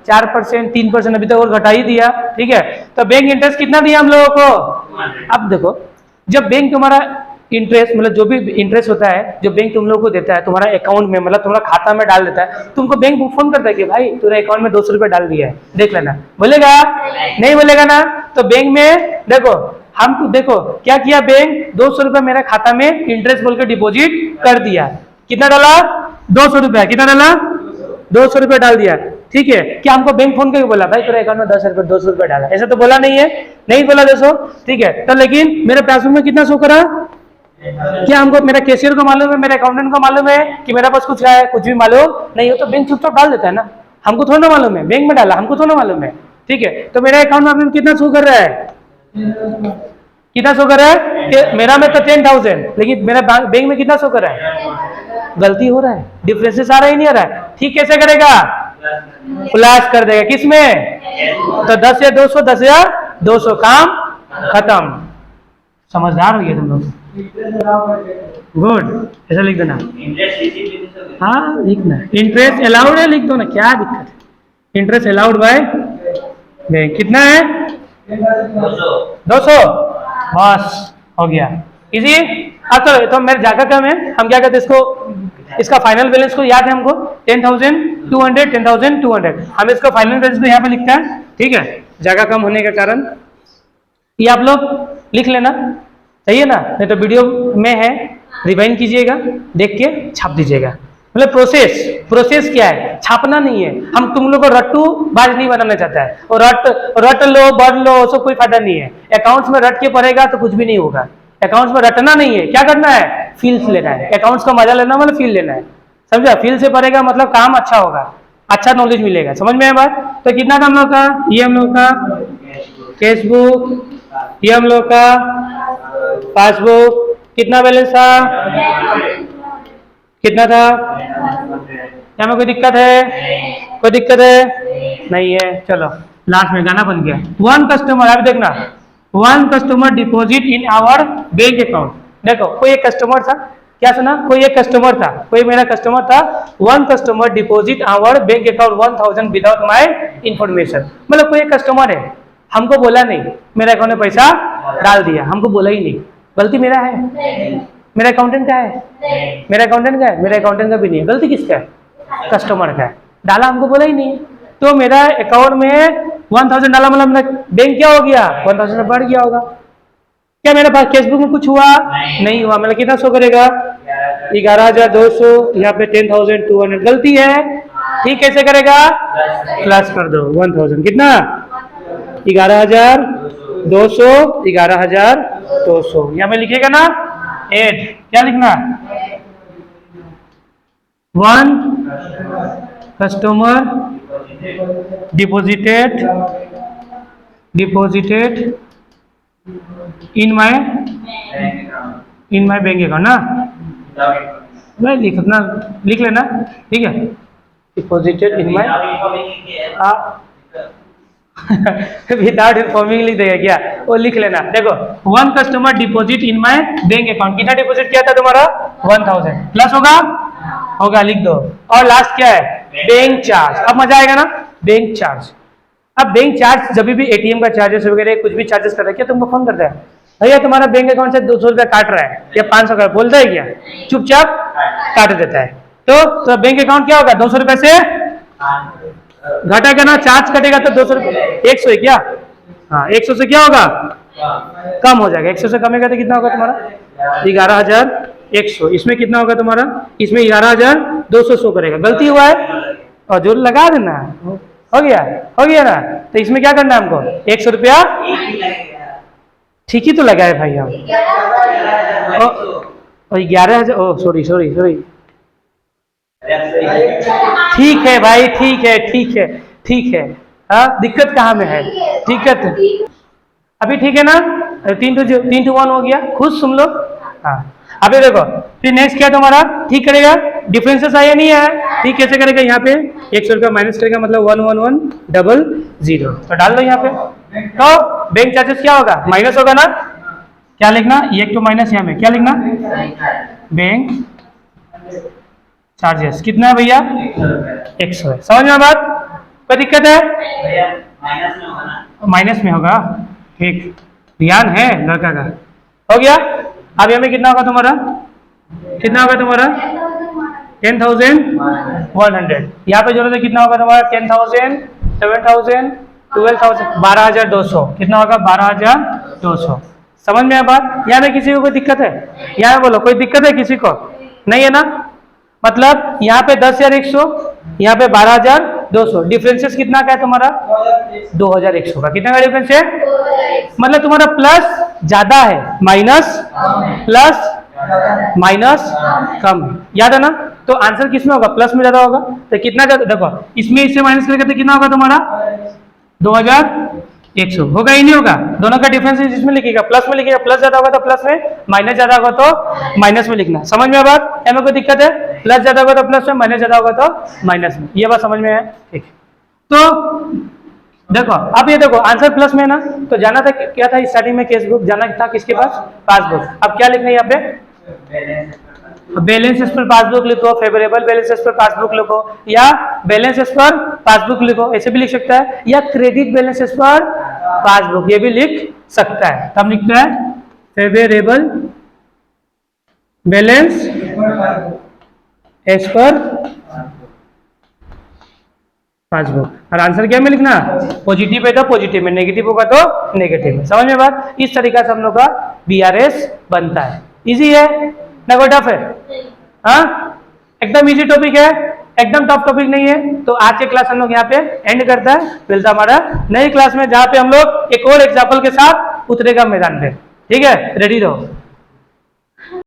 A: 4%, 3% अभी तक और घटा ही दिया। ठीक है, तो बैंक इंटरेस्ट कितना दिया हम लोगों को? अब देखो जब बैंक तुम्हारा इंटरेस्ट, मतलब जो भी इंटरेस्ट होता है जो बैंक तुम लोग को देता है तुम्हारा अकाउंट में, मतलब तुम्हारा खाता में डाल देता है, तुमको बैंक फोन करता है कि भाई तुम्हारे अकाउंट में 200 रुपये डाल दिया है, देख लेना। बोलेगा? नहीं बोलेगा ना? तो बैंक में देखो हमको, देखो क्या किया बैंक, 200 रुपये मेरा खाता में इंटरेस्ट बोल के डिपोजिट कर दिया। कितना डाला? 200 रुपया। कितना डाला? 200 रुपये डाल दिया। ठीक है, क्या हमको बैंक फोन करके बोला भाई तेरे अकाउंट में 200 रुपये डाला? ऐसा तो बोला नहीं है, नहीं बोला 200। ठीक है, तो लेकिन मेरे पासबुक में कितना शो करा? क्या हमको, मेरा कैशियर को मालूम है, मेरे अकाउंटेंट को मालूम है कि मेरा पास कुछ है? कुछ भी मालूम नहीं हो। तो बैंक चुपचाप डाल देता है ना, हमको थोड़ा ना मालूम है, बैंक में डाला हमको थोड़ा मालूम है। ठीक है, तो मेरे अकाउंट में अभी कितना शो कर रहा है? कितना शो कर रहा है? मेरा में तो 10,000, लेकिन मेरा बैंक में कितना शो कर रहा है? गलती हो रहा है, डिफरेंसेस आ रहा ही नहीं आ रहा है। ठीक कैसे करेगा? प्लस कर देगा। किस में? तो 10 या 200, 10 या 200, काम खत्म। समझदार हो गया तुम लोग। गुड, ऐसा लिख देना। हाँ लिखना, इंटरेस्ट अलाउड है लिख दो ना, क्या दिक्कत है? इंटरेस्ट अलाउड बाय बैंक कितना है? 200। बस हो गया, इजी। अब तो मेरे जाकर कम है, हम क्या कहते हैं इसको, इसका फाइनल बैलेंस को याद है हमको 10,200, 10,200। हम इसका फाइनल बैलेंस को यहाँ पे लिखते हैं। ठीक है, जगह कम होने के कारण ये आप लोग लिख लेना, सही है ना? नहीं तो वीडियो में है, रिवाइंड कीजिएगा, देख के छाप दीजिएगा। मतलब प्रोसेस क्या है? छापना नहीं है। हम तुम लोग को रट्टू बाज नहीं बनाना चाहता है। और रट लो बढ़ लो, उसको कोई फायदा नहीं है। अकाउंट्स में रट के पड़ेगा तो कुछ भी नहीं होगा। अकाउंट्स में रटना नहीं है, क्या करना है? फील्स लेना है। अकाउंट्स का मजा लेना मतलब फील लेना है, समझा? फील से पड़ेगा मतलब काम अच्छा होगा, अच्छा नॉलेज मिलेगा। समझ में आया बात? तो कितना था हम लोग का? ये हम लोग का कैशबुक, ये हम लोग का पासबुक। कितना बैलेंस था? कितना था? क्या में कोई दिक्कत है? कोई दिक्कत है? नहीं है। चलो लास्ट में गाना बन गया। 1 कस्टमर, अभी देखना, 1 customer deposit in our bank account. देखो कोई एक कस्टमर था, क्या सुना? कोई एक कस्टमर था, कोई मेरा कस्टमर था। 1 customer deposit our bank account 1,000 without my information. मतलब कोई एक कस्टमर है, हमको बोला नहीं, मेरे अकाउंट में पैसा डाल दिया, हमको बोला ही नहीं। गलती मेरा है? मेरा अकाउंटेंट का है? मेरा अकाउंटेंट का है? मेरा अकाउंटेंट का भी नहीं है। गलती किसका है? कस्टमर का है, डाला हमको बोला ही नहीं। तो मेरा अकाउंट में 1,000 डाला, मतलब मेरा बैंक क्या हो गया? 1,000 बढ़ गया होगा। क्या मेरे पास कैशबुक में कुछ हुआ? नहीं हुआ। मतलब कितना शो करेगा? 11,200। यहाँ पे 10,200 गलती है। ठीक कैसे करेगा? प्लस कर दो 1,000। कितना? 11,200, 11,200। यहाँ में लिखिएगा ना ऐड, क्या लिखना? 1 customer deposited in my bank account ना, भाई लिखना, लिख लेना। ठीक है, deposited in my without informing लिख देगा क्या? वो लिख लेना। देखो 1 customer deposit in my bank account. कितना डिपॉजिट किया था तुम्हारा? 1,000। प्लस होगा? होगा, लिख दो। और लास्ट क्या है? Bank charge. अब मजा आएगा ना? Bank charge. अब बैंक चार्ज जब भी एटीएम का चार्जेस वगैरह कुछ भी चार्जेस कर रहा है, क्या तुमको फोन करता है भैया तुम्हारा बैंक अकाउंट से 200 रुपया काट रहा है या 500 का, बोलता है क्या? चुपचाप काट देता है। तो बैंक अकाउंट क्या होगा? 200 रुपए से घटा करना, चार्ज कटेगा तो 200 रुपये, 100 है क्या? हाँ 100 से क्या होगा, कम हो जाएगा। 100 से कमेगा तो कितना होगा तुम्हारा 11,100। इसमें कितना होगा तुम्हारा, इसमें 11,200 शो करेगा। गलती हुआ है और जो लगा देना, हो गया ना। तो इसमें क्या करना है हमको, 100 रुपया ठीक ही तो लगाए भाई हम। और 11,000, ओ सॉरी ठीक है भाई, ठीक है। हाँ दिक्कत कहाँ में है, दिक्कत अभी ठीक है ना। 3 to 1 हो गया, खुश तुम लोग। हाँ अभी देखो फिर नेक्स्ट क्या तुम्हारा, ठीक करेगा, डिफरेंसेस आया नहीं है, ठीक कैसे करेगा, यहाँ पे 100 रुपया माइनस करेगा, मतलब 11100 तो डाल दो यहाँ पे। तो बैंक चार्जेस क्या होगा, माइनस होगा ना। क्या लिखना, ये तो माइनस, यहाँ में क्या लिखना, बैंक चार्जेस कितना है भैया, 100 है। समझ में बात, कोई दिक्कत है, माइनस में होगा, ठीक, ध्यान है लड़का का। हो गया। अब यहाँ में कितना होगा तुम्हारा, 10,100। यहाँ पे जरूरत है कितना होगा तुम्हारा, 10,000, 7,000, 12,000, 12,200। कितना होगा, 12,200। समझ में आया बात। यहाँ में किसी को कोई दिक्कत है, यहाँ बोलो कोई दिक्कत है किसी को, नहीं है ना। मतलब यहाँ पे 10,100, यहाँ पे 12,200। डिफरेंसेस कितना का है तुम्हारा, 2,100 का। कितना का डिफरेंस है, मतलब तुम्हारा प्लस ज्यादा है, माइनस प्लस माइनस कम है। याद है ना। तो आंसर किसमें होगा, प्लस में ज्यादा होगा। तो कितना ज्यादा, देखो इसमें इससे माइनस करेंगे तो कितना होगा तुम्हारा, 2,100 होगा ही नहीं होगा। दोनों का डिफरेंस इसमें लिखिएगा, प्लस में लिखिएगा, प्लस ज्यादा होगा तो प्लस में, माइनस ज्यादा होगा तो माइनस में लिखना। समझ में बात, हमें कोई दिक्कत है, प्लस ज्यादा होगा तो प्लस में, माइनस ज्यादा होगा तो माइनस में। ये बात समझ में है, ठीक। तो देखो अब ये देखो आंसर प्लस में है ना, तो जाना था क्या था स्टार्टिंग में, केस बुक जाना था किसके पास, पासबुक। अब क्या लिखना है यहाँ पे, बैलेंसेस पर पासबुक लिखो, फेवरेबल बैलेंसेस पर पासबुक लिखो, या बैलेंसेस पर पासबुक लिखो, ऐसे भी लिख सकता है, या क्रेडिट बैलेंसेस पर पासबुक, ये भी लिख सकता है। तब लिखता है favourable balance as per passbook. और आंसर क्या में लिखना, पॉजिटिव है तो पॉजिटिव में, नेगेटिव होगा तो नेगेटिव में। समझ में बात। इस तरीका से हम लोग का BRS बनता है। इजी है ना, कोई टफ है, हाँ एकदम इजी टॉपिक है, एकदम टफ टॉपिक नहीं है। तो आज के क्लास हम लोग यहाँ पे एंड करता है, मिलता हमारा नई क्लास में, जहाँ पे हम लोग एक और एग्जाम्पल के साथ उतरेगा मैदान पे। ठीक है, रेडी रहो।